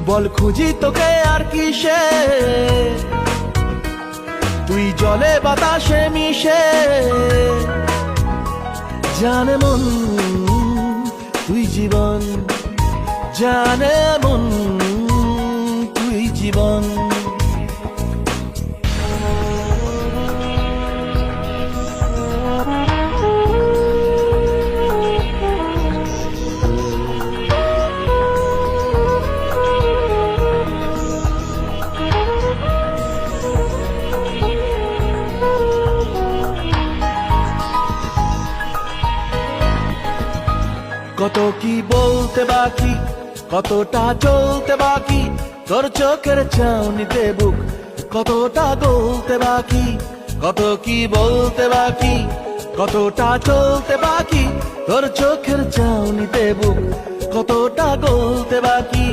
বল খুঁজি তোকে আর কিসে, তুই জলে বাতাসে মিশে। জানে মন তুই জীবন, জানে মন তুই জীবন। কত কি বলতে বাকি, কতটা চলতে বাকি, তোর চোখের চাউনিতে বুক কতটা গলতে বাকি। কত কি বলতে বাকি, কতটা চলতে বাকি, তোর চোখের চাউনিতে বুক কতটা গলতে বাকি।